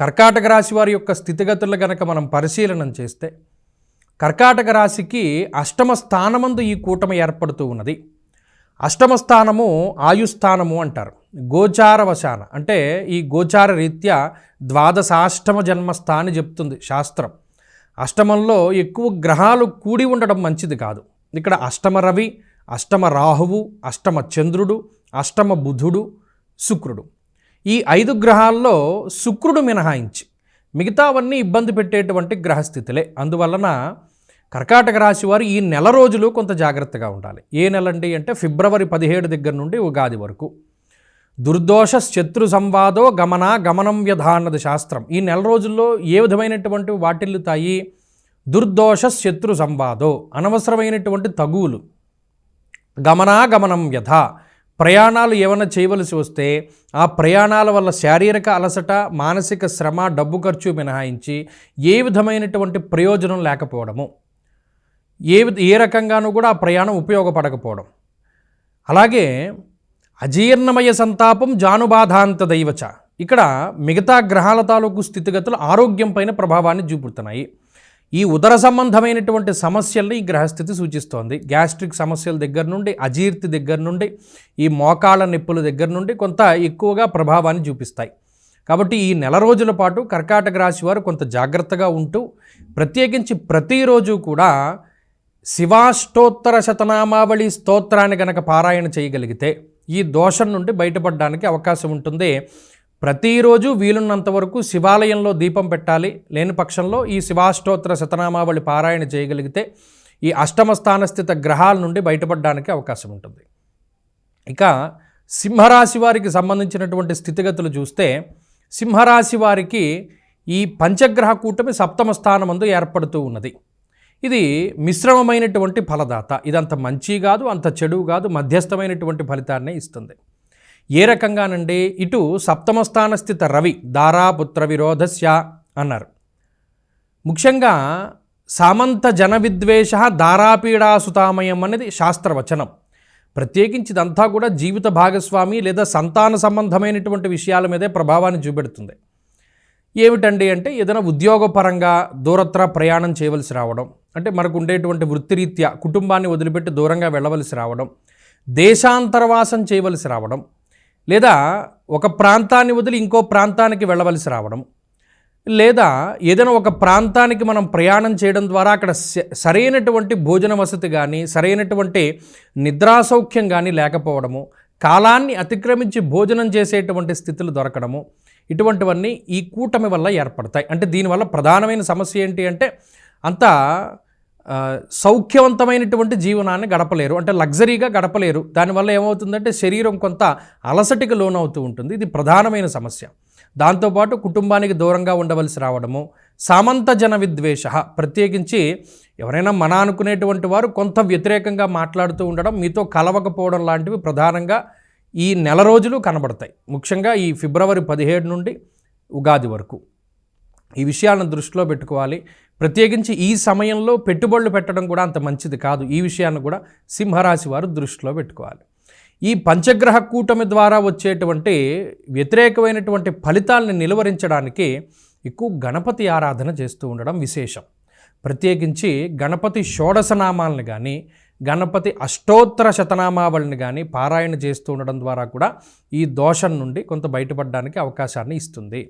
కర్కాటక రాశి వారి యొక్క స్థితిగతులు గనక మనం పరిశీలనం చేస్తే కర్కాటక రాశికి అష్టమ స్థానమందు ఈ కూటమి ఏర్పడుతూ ఉన్నది. అష్టమ స్థానము ఆయుస్థానము అంటారు. గోచారవశాన అంటే ఈ గోచార రీత్యా ద్వాదశాష్టమ జన్మస్థా అని చెప్తుంది శాస్త్రం. అష్టమంలో ఎక్కువ గ్రహాలు కూడి ఉండడం మంచిది కాదు. ఇక్కడ అష్టమ రవి, అష్టమ రాహువు, అష్టమ చంద్రుడు, అష్టమ బుధుడు, శుక్రుడు, ఈ 5 గ్రహాల్లో శుక్రుడు మినహాయించి మిగతావన్నీ ఇబ్బంది పెట్టేటువంటి గ్రహస్థితులే. అందువలన కర్కాటక రాశి వారు ఈ నెల రోజులు కొంత జాగ్రత్తగా ఉండాలి. ఏ నెలండి అంటే ఫిబ్రవరి 17 దగ్గర నుండి ఉగాది వరకు. దుర్దోష శత్రు సంవాదో గమనం వ్యధ అన్నది శాస్త్రం. ఈ నెల రోజుల్లో ఏ విధమైనటువంటి వాటిల్లుతాయి? దుర్దోష శత్రు సంవాదో, అనవసరమైనటువంటి తగువులు, గమనం వ్యధ, ప్రయాణాలు ఏమైనా చేయవలసి వస్తే ఆ ప్రయాణాల వల్ల శారీరక అలసట, మానసిక శ్రమ, డబ్బు ఖర్చు మినహాయించి ఏ విధమైనటువంటి ప్రయోజనం లేకపోవడము, ఏ రకంగానూ కూడా ఆ ప్రయాణం ఉపయోగపడకపోవడం. అలాగే అజీర్ణమయ సంతాపం జానుబాధాంత దైవచ, ఇక్కడ మిగతా గ్రహాల తాలూకు స్థితిగతులు ఆరోగ్యం పైన ప్రభావాన్ని చూపుతున్నాయి. ఈ ఉదర సంబంధమైనటువంటి సమస్యల్ని ఈ గ్రహస్థితి సూచిస్తోంది. గ్యాస్ట్రిక్ సమస్యల దగ్గర నుండి, అజీర్తి దగ్గర నుండి, ఈ మోకాళ్ళ నొప్పుల దగ్గర నుండి కొంత ఎక్కువగా ప్రభావాన్ని చూపిస్తాయి. కాబట్టి ఈ నెల రోజుల పాటు కర్కాటక రాశి వారు కొంత జాగ్రత్తగా ఉంటూ, ప్రత్యేకించి ప్రతిరోజు కూడా శివాష్టోత్తర శతనామావళి స్తోత్రాన్ని గనక పారాయణ చేయగలిగితే ఈ దోషం నుండి బయటపడడానికి అవకాశం ఉంటుంది. ప్రతిరోజు వీలున్నంత వరకు శివాలయంలో దీపం పెట్టాలి. లేని పక్షంలో ఈ శివాష్టోత్తర శతనామావళి పారాయణ చేయగలిగితే ఈ అష్టమ స్థానస్థిత గ్రహాల నుండి బయటపడడానికి అవకాశం ఉంటుంది. ఇక సింహరాశి వారికి సంబంధించినటువంటి స్థితిగతులు చూస్తే, సింహరాశి వారికి ఈ పంచగ్రహ కూటమి సప్తమ స్థానమందు ఏర్పడుతూ ఉన్నది. ఇది మిశ్రమమైనటువంటి ఫలదాత. ఇదంత మంచి కాదు, అంత చెడు కాదు, మధ్యస్థమైనటువంటి ఫలితాన్నే ఇస్తుంది. ఏ రకంగానండి? ఇటు సప్తమ స్థాన స్థిత రవి దారాపుత్ర విరోధస్య అన్నారు. ముఖ్యంగా సామంత జన విద్వేష దారాపీడాసుతామయం అనేది శాస్త్రవచనం. ప్రత్యేకించి ఇదంతా కూడా జీవిత భాగస్వామి లేదా సంతాన సంబంధమైనటువంటి విషయాల మీదే ప్రభావాన్ని చూపెడుతుంది. ఏమిటండి అంటే ఏదైనా ఉద్యోగపరంగా దూరత్ర ప్రయాణం చేయవలసి రావడం, అంటే మనకు ఉండేటువంటి వృత్తిరీత్యా కుటుంబాన్ని వదిలిపెట్టి దూరంగా వెళ్ళవలసి రావడం, దేశాంతరవాసం చేయవలసి రావడం, లేదా ఒక ప్రాంతాన్ని వదిలి ఇంకో ప్రాంతానికి వెళ్ళవలసి రావడం, లేదా ఏదైనా ఒక ప్రాంతానికి మనం ప్రయాణం చేయడం ద్వారా అక్కడ సరైనటువంటి భోజన వసతి కానీ, సరైనటువంటి నిద్రాసౌఖ్యం కానీ లేకపోవడము, కాలాన్ని అతిక్రమించి భోజనం చేసేటువంటి స్థితులు దొరకడము, ఇటువంటివన్నీ ఈ కూటమి వల్ల ఏర్పడతాయి. అంటే దీనివల్ల ప్రధానమైన సమస్య ఏంటి అంటే అంత సౌఖ్యవంతమైనటువంటి జీవనాన్ని గడపలేరు, అంటే లగ్జరీగా గడపలేరు. దానివల్ల ఏమవుతుందంటే శరీరం కొంత అలసటికి లోనవుతూ ఉంటుంది. ఇది ప్రధానమైన సమస్య. దాంతోపాటు కుటుంబానికి దూరంగా ఉండవలసి రావడము, సామంత జన విద్వేష, ప్రత్యేకించి ఎవరైనా మన అనుకునేటువంటి వారు కొంత వ్యతిరేకంగా మాట్లాడుతూ ఉండడం, మీతో కలవకపోవడం లాంటివి ప్రధానంగా ఈ నెల రోజులు కనబడతాయి. ముఖ్యంగా ఈ ఫిబ్రవరి 17 నుండి ఉగాది వరకు ఈ విషయాలను దృష్టిలో పెట్టుకోవాలి. ప్రత్యేకించి ఈ సమయంలో పెట్టుబడులు పెట్టడం కూడా అంత మంచిది కాదు. ఈ విషయాన్ని కూడా సింహరాశి వారు దృష్టిలో పెట్టుకోవాలి. ఈ పంచగ్రహ కూటమి ద్వారా వచ్చేటువంటి వ్యతిరేకమైనటువంటి ఫలితాలను నిలువరించడానికి ఎక్కువ గణపతి ఆరాధన చేస్తూ ఉండడం విశేషం. ప్రత్యేకించి గణపతి షోడశనామాలను కానీ, గణపతి అష్టోత్తర శతనామావళిని కానీ పారాయణ చేస్తూ ఉండడం ద్వారా కూడా ఈ దోషం నుండి కొంత బయటపడడానికి అవకాశాన్ని ఇస్తుంది.